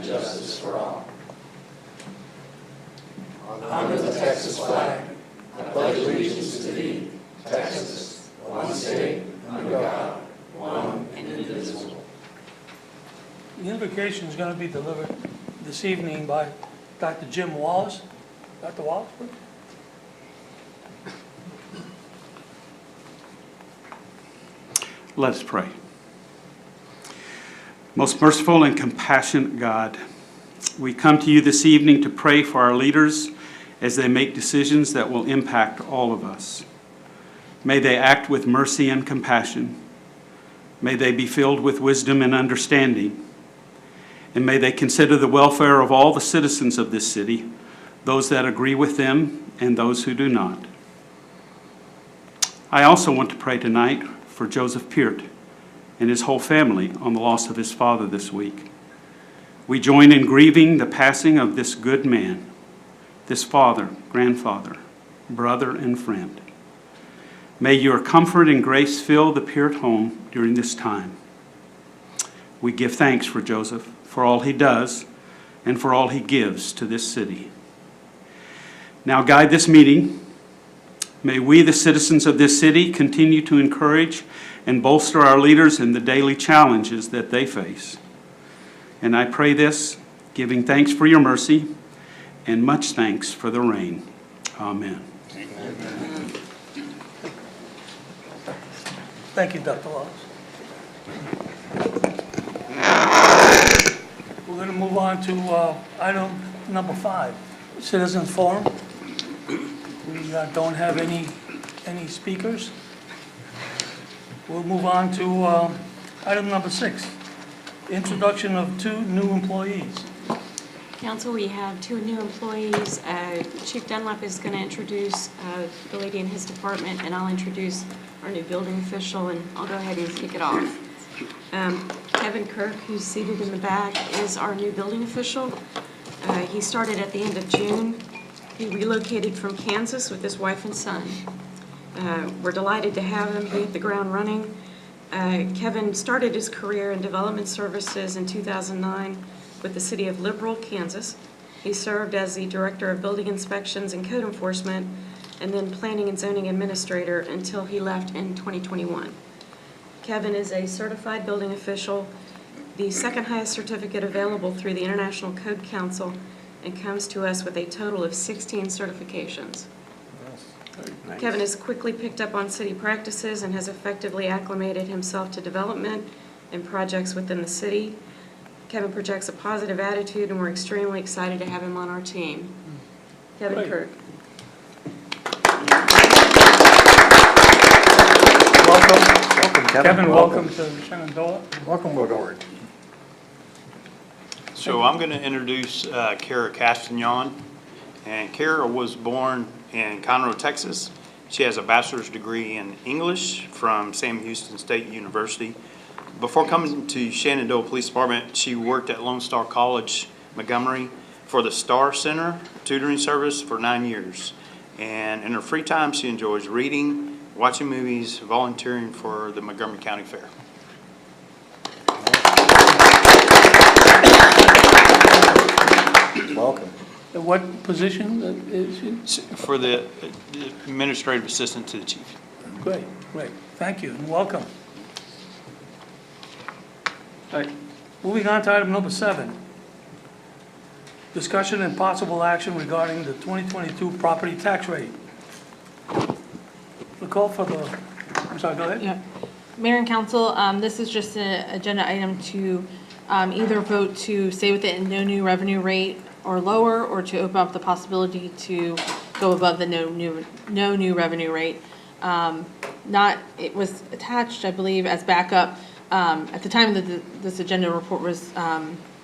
justice for all. Under the Texas flag, I pledge allegiance to thee, Texas, one state, under God, one and indivisible. The invocation is going to be delivered this evening by Dr. Jim Wallace. Dr. Wallace, please. Let us pray. Most merciful and compassionate God, we come to you this evening to pray for our leaders as they make decisions that will impact all of us. May they act with mercy and compassion. May they be filled with wisdom and understanding. And may they consider the welfare of all the citizens of this city, those that agree with them and those who do not. I also want to pray tonight for Joseph Peart and his whole family on the loss of his father this week. We join in grieving the passing of this good man, this father, grandfather, brother, and friend. May your comfort and grace fill the Peart home during this time. We give thanks for Joseph, for all he does, and for all he gives to this city. Now guide this meeting. May we, the citizens of this city, continue to encourage and bolster our leaders in the daily challenges that they face. And I pray this, giving thanks for your mercy and much thanks for the rain. Amen. Amen. Thank you, Dr. Wallace. We're going to move on to item number 5, Citizens Forum. We don't have any speakers. We'll move on to item number 6, introduction of 2 new employees. Council, we have 2 new employees. Chief Dunlap is going to introduce the lady in his department, and I'll introduce our new building official, and I'll go ahead and kick it off. Kevin Kirk, who's seated in the back, is our new building official. He started at the end of June. He relocated from Kansas with his wife and son. We're delighted to have him. He hit the ground running. Kevin started his career in development services in 2009 with the city of Liberal, Kansas. He served as the director of building inspections and code enforcement, and then planning and zoning administrator until he left in 2021. Kevin is a certified building official, the second highest certificate available through the International Code Council, and comes to us with a total of 16 certifications. Nice. Kevin has quickly picked up on city practices and has effectively acclimated himself to development and projects within the city. Kevin projects a positive attitude, and we're extremely excited to have him on our team. Kevin Great. Kirk. Welcome, Kevin. Welcome to Shenandoah. Welcome aboard. So I'm going to introduce Kara Castagnon. And Kara was born in Conroe, Texas. She has a bachelor's degree in English from Sam Houston State University. Before coming to Shenandoah Police Department, she worked at Lone Star College, Montgomery, for the Star Center tutoring service for 9 years. And in her free time, she enjoys reading, watching movies, volunteering for the Montgomery County Fair. Welcome. What position is she? For the administrative assistant to the chief. Great, great. Thank you, and welcome. All right. Moving on to item number 7. Discussion and possible action regarding the 2022 property tax rate. The call for the, I'm sorry, go ahead. Yeah. Mayor and Council, this is just an agenda item to either vote to stay with it in no new revenue rate or lower, or to open up the possibility to go above the no new revenue rate. It was attached, I believe, as backup. At the time that this agenda report was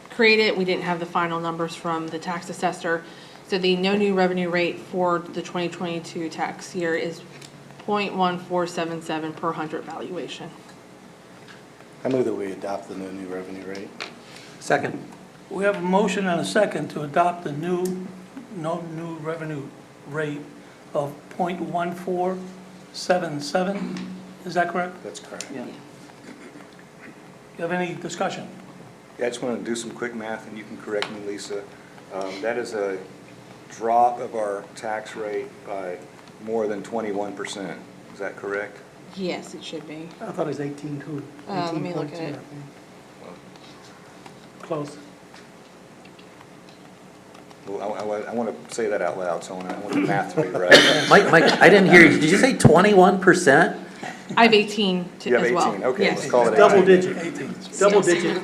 created, we didn't have the final numbers from the tax assessor. So the no new revenue rate for the 2022 tax year is 0.1477 per 100 valuation. I move that we adopt the new revenue rate. Second. We have a motion and a second to adopt the no new revenue rate of 0.1477. Is that correct? That's correct. Yeah. You have any discussion? Yeah, I just want to do some quick math, and you can correct me, Lisa. That is a drop of our tax rate by more than 21%. Is that correct? Yes, it should be. I thought it was 18.2. Let me look at 18.2, it. I think. Close. Well, I want to say that out loud, so I want the math to be right. Mike, I didn't hear you. Did you say 21%? I have 18 You have as well. 18, okay, Yes. let's call it 18. Double digit, 18. Double digit.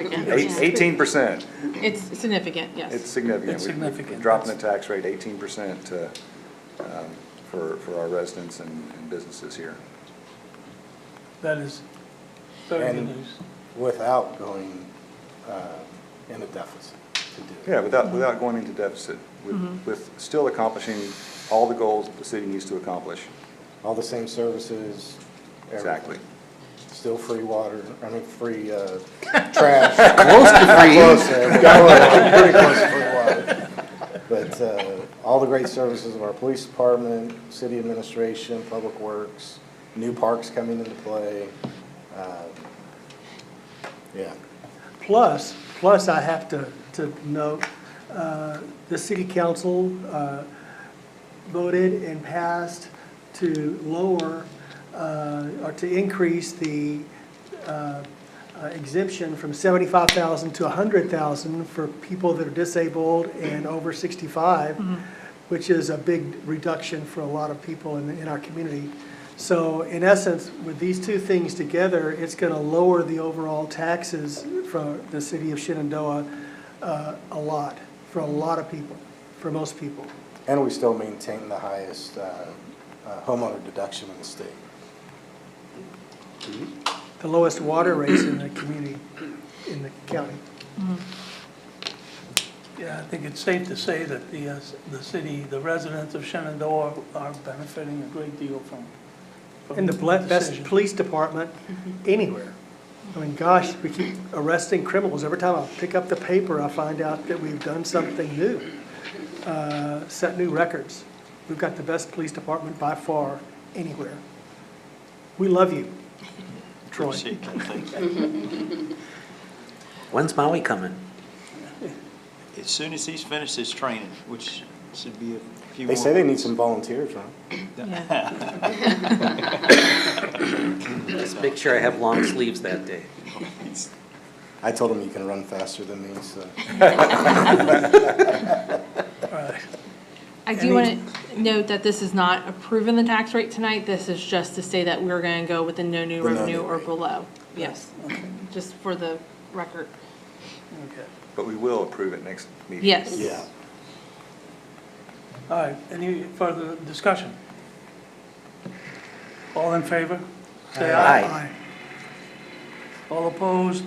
18%. It's significant, yes. It's significant. It's significant. We're dropping the tax rate 18% for our residents and businesses here. That is very good And news. without going in a deficit to do it. Yeah, without going into deficit, with still accomplishing all the goals that the city needs to accomplish. All the same services. everything. Exactly. Still free water, free trash. Close to free. Close there. We got pretty close to free water. But all the great services of our police department, city administration, public works, new parks coming into play. Yeah. Plus I have to note, the city council voted and passed to lower or to increase the exemption from $75,000 to $100,000 for people that are disabled and over 65, which is a big reduction for a lot of people in our community. So in essence, with these two things together, it's going to lower the overall taxes for the city of Shenandoah a lot, for a lot of people, for most people. And we still maintain the highest homeowner deduction in the state. The lowest water rates in the community, in the county. Yeah, I think it's safe to say that the city, the residents of Shenandoah are benefiting a great deal from And the best decision. police department anywhere. I mean, gosh, we keep arresting criminals. Every time I pick up the paper, I find out that we've done something new, set new records. We've got the best police department by far anywhere. We love you, Troy. Appreciate that, thank you. When's Maui coming? As soon as he's finished his training, which should be a few They more say they need weeks. some volunteers, right? Yeah. Just make sure I have long sleeves that day. I told them you can run faster than me, so. I do want to note that this is not approving the tax rate tonight. This is just to say that we're going to go with the no new The no revenue new or rate. below. Yes, just for the record. Okay. But we will approve it next meeting. Yes. Yeah. All right, any further discussion? All in favor? Say aye. Aye. All opposed?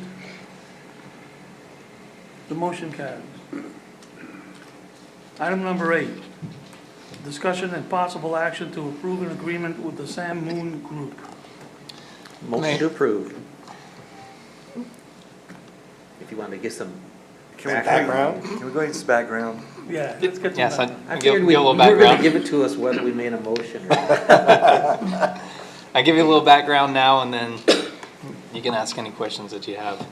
The motion carries. Item number 8, discussion and possible action to approve an agreement with the Sam Moon Group. Motion to approve. If you want to get some Background? Can we go into background? Yeah, let's get Yes, some I background. I give figured you we a little were going to background. give it to us whether we made a motion or not. I give you a little background now, and then you can ask any questions that you have.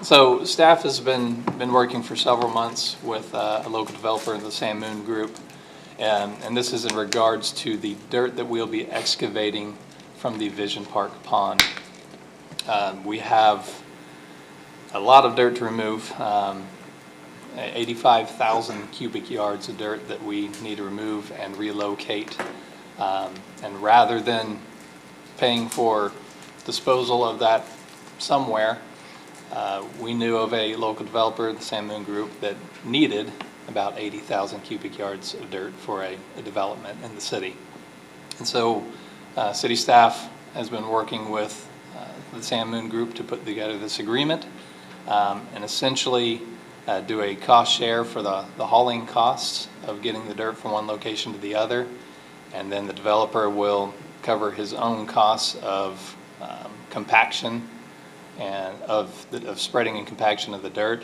So staff has been working for several months with a local developer in the Sam Moon Group, and this is in regards to the dirt that we'll be excavating from the Vision Park Pond. We have a lot of dirt to remove, 85,000 cubic yards of dirt that we need to remove and relocate. And rather than paying for disposal of that somewhere, we knew of a local developer, the Sam Moon Group, that needed about 80,000 cubic yards of dirt for a development in the city. And so city staff has been working with the Sam Moon Group to put together this agreement and essentially do a cost share for the hauling costs of getting the dirt from one location to the other. And then the developer will cover his own costs of compaction and of spreading and compaction of the dirt.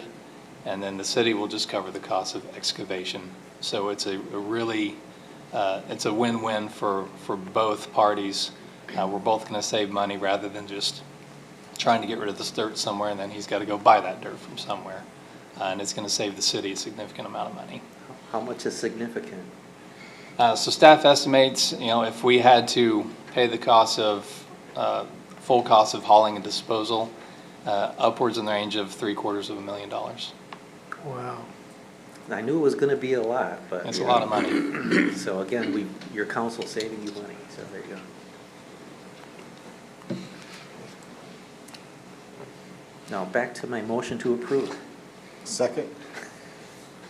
And then the city will just cover the cost of excavation. So it's a really, it's a win-win for both parties. We're both going to save money rather than just trying to get rid of this dirt somewhere, and then he's got to go buy that dirt from somewhere. And it's going to save the city a significant amount of money. How much is significant? So staff estimates, if we had to pay the cost of, full cost of hauling and disposal, upwards in the range of $750,000. Wow. I knew it was gonna be a lot, but. It's a lot of money. So again, your council saving you money, so there you go. Now, back to my motion to approve. Second?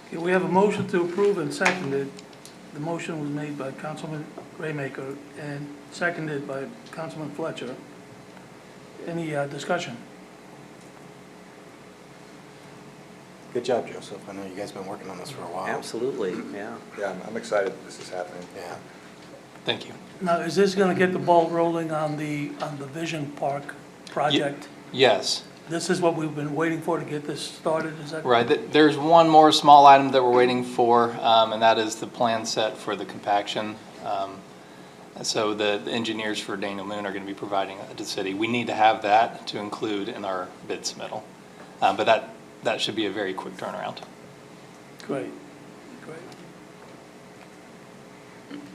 Okay, we have a motion to approve and seconded. The motion was made by Councilman Raymaker and seconded by Councilman Fletcher. Any discussion? Good job, Joseph. I know you guys been working on this for a while. Absolutely, yeah. Yeah, I'm excited that this is happening. Yeah. Thank you. Now, is this going to get the ball rolling on the Vision Park project? Yes. This is what we've been waiting for to get this started, is that? Right. There's one more small item that we're waiting for, and that is the plan set for the compaction. So the engineers for Daniel Moon are going to be providing it to the city. We need to have that to include in our bid submittal. But that should be a very quick turnaround. Great,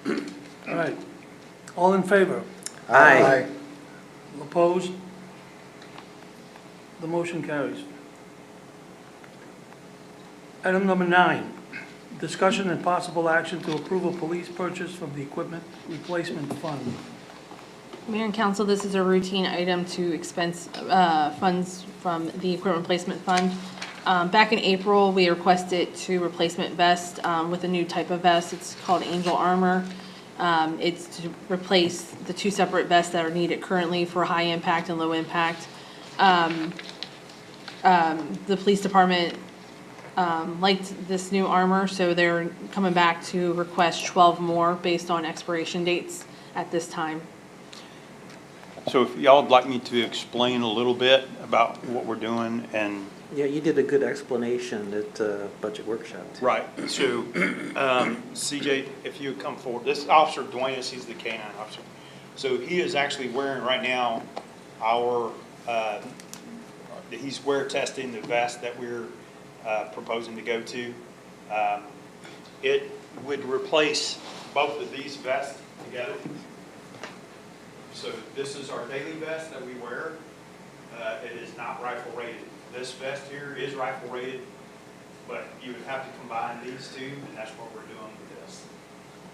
great. All right. All in favor? Aye. Opposed? The motion carries. Item number 9, discussion and possible action to approve a police purchase from the Equipment Replacement Fund. Mayor and council, this is a routine item to expense funds from the Equipment Replacement Fund. Back in April, we requested 2 replacement vests with a new type of vest. It's called Angel Armor. It's to replace the 2 separate vests that are needed currently for high impact and low impact. The police department liked this new armor, so they're coming back to request 12 more based on expiration dates at this time. So if y'all would like me to explain a little bit about what we're doing and. Yeah, you did a good explanation at budget workshop too. Right, so CJ, if you would come forward, this officer Dwayne, he's the K-9 officer. So he is actually wearing right now our, he's wear testing the vest that we're proposing to go to. It would replace both of these vests together. So this is our daily vest that we wear. It is not rifle rated. This vest here is rifle rated, but you would have to combine these 2, and that's what we're doing with this.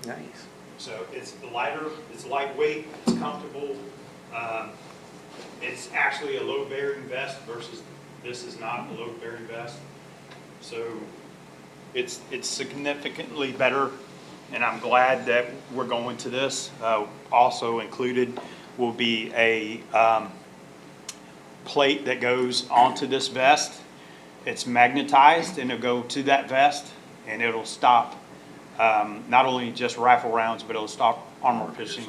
Nice. So it's lighter, it's lightweight, it's comfortable. It's actually a load-bearing vest versus this is not a load-bearing vest. So it's significantly better, and I'm glad that we're going to this. Also included will be a plate that goes onto this vest. It's magnetized, and it'll go to that vest, and it'll stop not only just rifle rounds, but it'll stop armor-piercing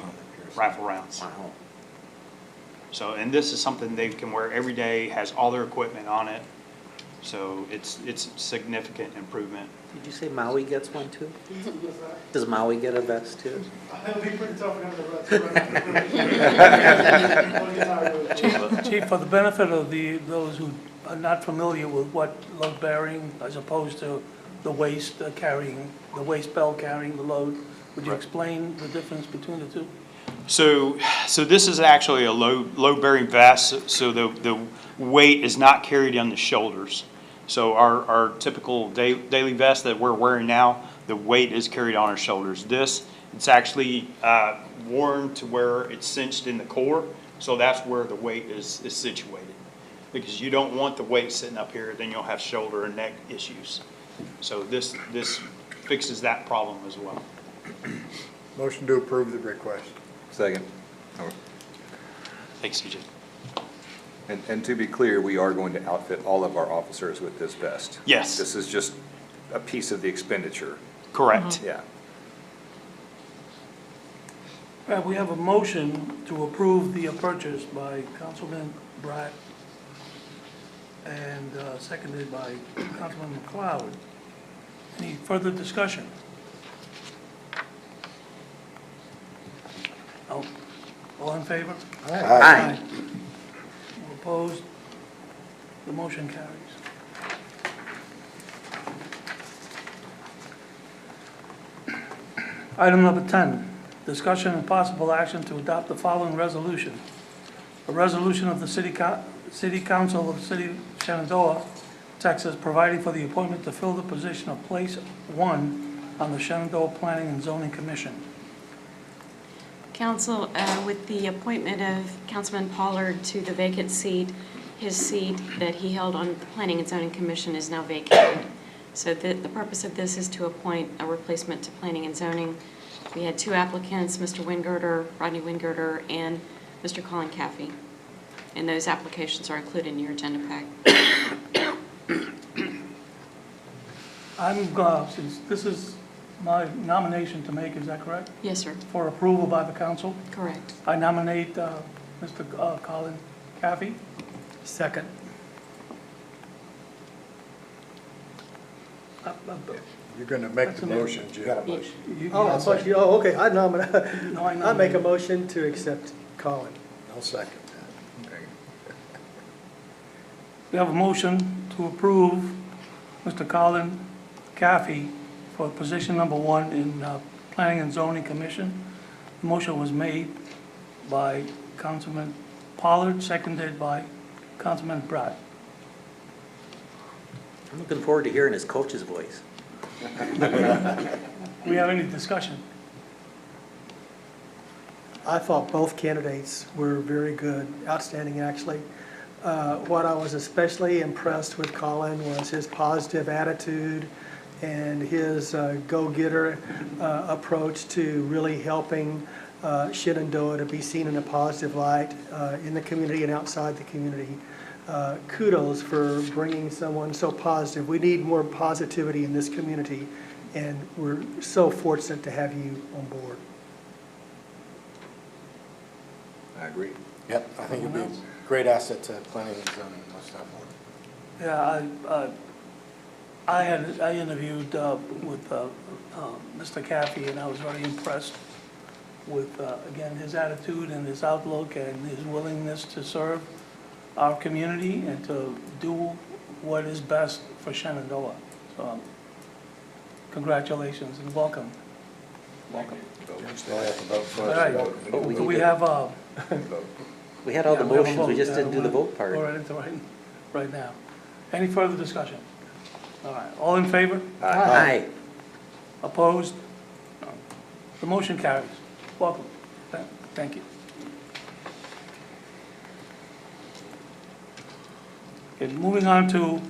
rifle rounds. Wow. So, and this is something they can wear every day, has all their equipment on it. So it's significant improvement. Did you say Maui gets one too? Does Maui get a vest too? That'll be pretty tough for him to Chief, for the benefit of those who are not familiar with what load bearing as opposed to the waist carrying, the waist belt carrying the load, would you explain the difference between the 2? So this is actually a load-bearing vest, so the weight is not carried on the shoulders. So our typical daily vest that we're wearing now, the weight is carried on our shoulders. This, it's actually worn to where it's cinched in the core, so that's where the weight is situated. Because you don't want the weight sitting up here, then you'll have shoulder and neck issues. So this fixes that problem as well. Motion to approve the request. Second. Thanks, CJ. And to be clear, we are going to outfit all of our officers with this vest. Yes. This is just a piece of the expenditure. Correct. Yeah. We have a motion to approve the purchase by Councilman Bratt and seconded by Councilman McLeod. Any further discussion? All in favor? Aye. Opposed? The motion carries. Item number 10, discussion and possible action to adopt the following resolution. A resolution of the City Council of the City of Shenandoah, Texas, providing for the appointment to fill the position of Place 1 on the Shenandoah Planning and Zoning Commission. Council, with the appointment of Councilman Pollard to the vacant seat, his seat that he held on the Planning and Zoning Commission is now vacated. So the purpose of this is to appoint a replacement to Planning and Zoning. We had 2 applicants, Mr. Wingirter, Rodney Wingirter, and Mr. Colin Caffey. And those applications are included in your agenda pack. Since this is my nomination to make, is that correct? Yes, sir. For approval by the council, Correct. I nominate Mr. Colin Caffey. Second. You're going to make the motion, You got a Jim. motion? Oh, I thought you, oh, okay, I nominate, No, I I make a nominate. motion to accept Colin. I'll second that. We have a motion to approve Mr. Colin Caffey for position number 1 in Planning and Zoning Commission. The motion was made by Councilman Pollard, seconded by Councilman Pratt. I'm looking forward to hearing his coach's voice. Do we have any discussion? I thought both candidates were very good, outstanding, actually. What I was especially impressed with Colin was his positive attitude and his go-getter approach to really helping Shenandoah to be seen in a positive light in the community and outside the community. Kudos for bringing someone so positive. We need more positivity in this community, and we're so fortunate to have you on board. I agree. Yep, I think it'd be a great asset to planning and zoning, most definitely. Yeah, I interviewed with Mr. Caffey, and I was very impressed with, again, his attitude and his outlook and his willingness to serve our community and to do what is best for Shenandoah. So, congratulations and welcome. Welcome. Well, I have to vote All first. right, Oh, we do need we to- have, We had all the yeah, we have a motions, we vote. just Yeah, didn't do the we'll vote part. Go right into right now. Any further discussion? All right, all in favor? Aye. Opposed? None. The motion carries. Welcome. Thank you. Okay, moving on to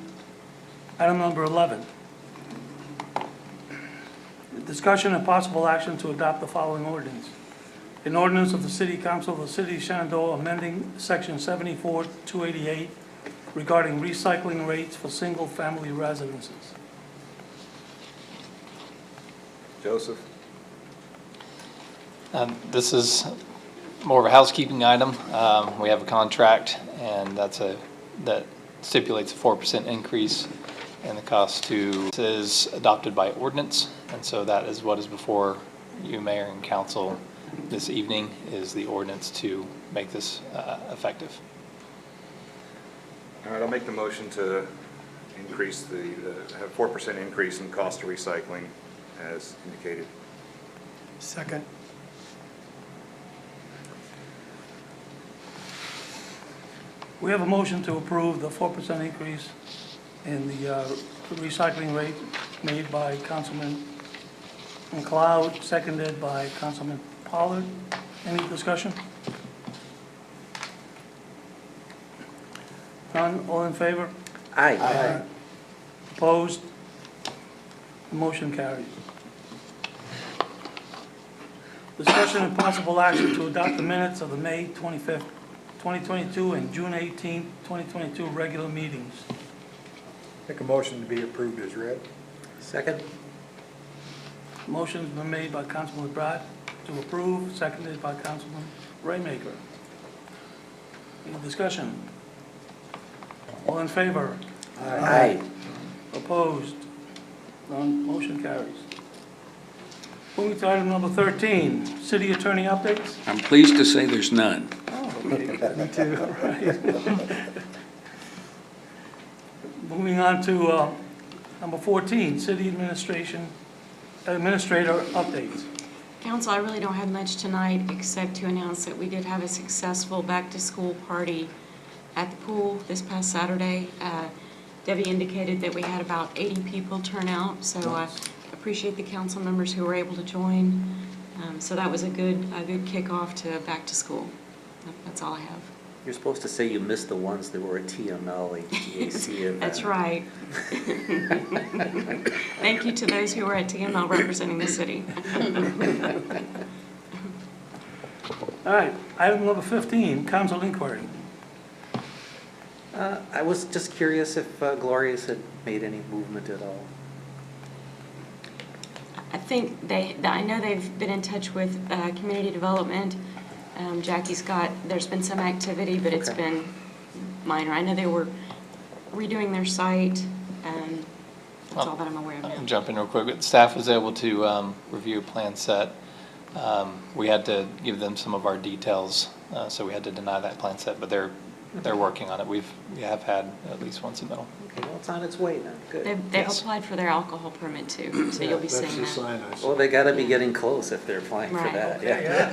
item number 11. Discussion and possible action to adopt the following ordinance. An ordinance of the City Council of the City of Shenandoah amending Section 74-288 regarding recycling rates for single-family residences. Joseph? This is more of a housekeeping item. We have a contract, and that stipulates a 4% increase in the cost to, this is adopted by ordinance, and so that is what is before you, Mayor and Council, this evening, is the ordinance to make this effective. All right, I'll make the motion to increase have 4% increase in cost of recycling as indicated. Second. We have a motion to approve the 4% increase in the recycling rate made by Councilman McLeod, seconded by Councilman Pollard. Any discussion? None, all in favor? Aye. Opposed? The motion carries. Discussion and possible action to adopt the minutes of the May 25th, 2022 and June 18th, 2022 regular meetings. Make a motion to be approved as read. Second? Motion's been made by Councilman Pratt to approve, seconded by Councilman Raymaker. Any discussion? All in favor? Aye. Opposed? None, motion carries. Moving to item number 13, city attorney updates. I'm pleased to say there's none. Oh, Me too. Moving on to number 14, city administrator updates. Council, I really don't have much tonight except to announce that we did have a successful back-to-school party at the pool this past Saturday. Debbie indicated that we had about 80 people turn out, so I appreciate the council members who were able to join. So that was a good kickoff to back to school. That's all I have. You're supposed to say you missed the ones that were at TML, HTAC event. That's right. Thank you to those who were at TML representing the city. All right, item number 15, council inquiry. I was just curious if Gloria's had made any movement at all. I think I know they've been in touch with community development. There's been some activity, but it's been minor. I know they were redoing their site. That's all that I'm aware of now. I'll jump in real quick. But staff was able to review a plan set. We had to give them some of our details, so we had to deny that plan set, but they're working on it. We have had at least one submittal. Okay, well, it's on its way now. Good. They've Yes. applied for their alcohol permit too, so you'll be seeing That's the that. sign I saw. Well, they gotta be getting close if they're applying for Right. that, Yeah, yeah.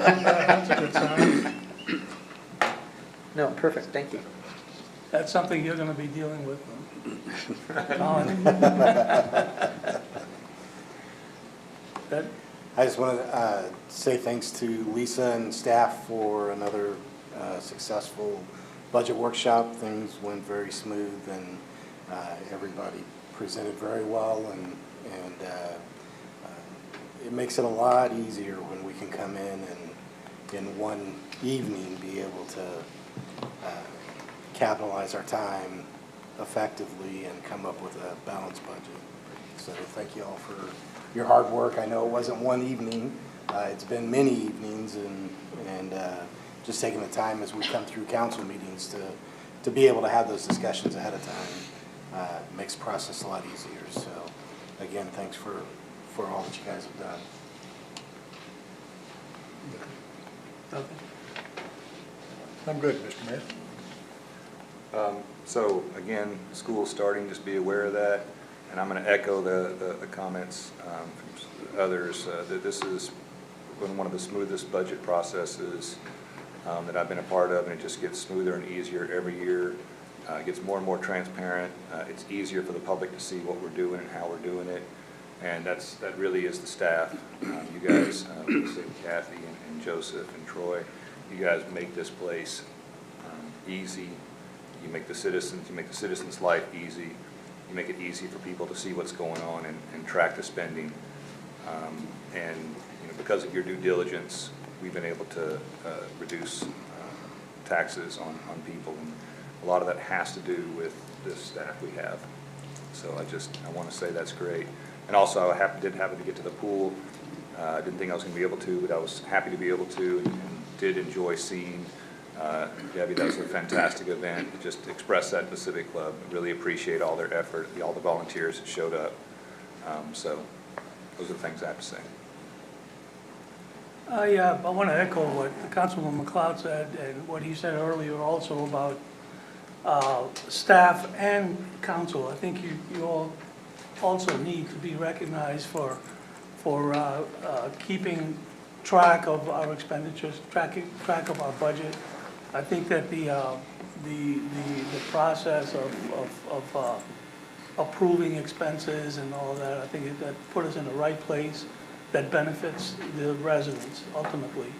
that's a good sign. No, perfect, thank you. That's something you're going to be dealing with. Colin? That, I just want to say thanks to Lisa and staff for another successful budget workshop. Things went very smooth, and everybody presented very well, and it makes it a lot easier when we can come in and in one evening be able to capitalize our time effectively and come up with a balanced budget. So thank you all for your hard work. I know it wasn't one evening. It's been many evenings, and just taking the time as we come through council meetings to be able to have those discussions ahead of time makes the process a lot easier. So again, thanks for all that you guys have done. I'm good, Mr. Mayor. So again, school's starting, just be aware of that. And I'm going to echo the comments from others that this is one of the smoothest budget processes that I've been a part of, and it just gets smoother and easier every year. It gets more and more transparent. It's easier for the public to see what we're doing and how we're doing it. And that really is the staff. You guys, Lisa and Kathy and Joseph and Troy, you guys make this place easy. You make the citizens' life easy. You make it easy for people to see what's going on and track the spending. And because of your due diligence, we've been able to reduce taxes on people. And a lot of that has to do with this staff we have. So I want to say that's great. And also, I did happen to get to the pool. I didn't think I was going to be able to, but I was happy to be able to, and did enjoy seeing Debbie. That was a fantastic event. Just express that to the Civic Club. Really appreciate all their effort, all the volunteers that showed up. So those are the things I have to say. I want to echo what Councilman McLeod said and what he said earlier also about staff and council. I think you all also need to be recognized for keeping track of our expenditures, track of our budget. I think that the process of approving expenses and all of that, I think that put us in the right place that benefits the residents ultimately.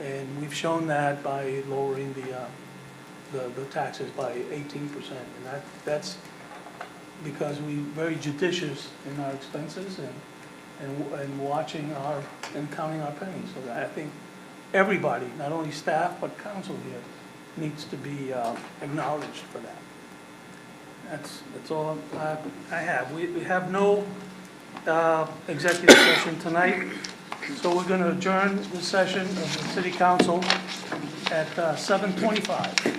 And we've shown that by lowering the taxes by 18%. And that's because we're very judicious in our expenses and watching and counting our pennies. So I think everybody, not only staff but council here, needs to be acknowledged for that. That's all I have. We have no executive session tonight, so we're going to adjourn the session of the City Council at 7:25.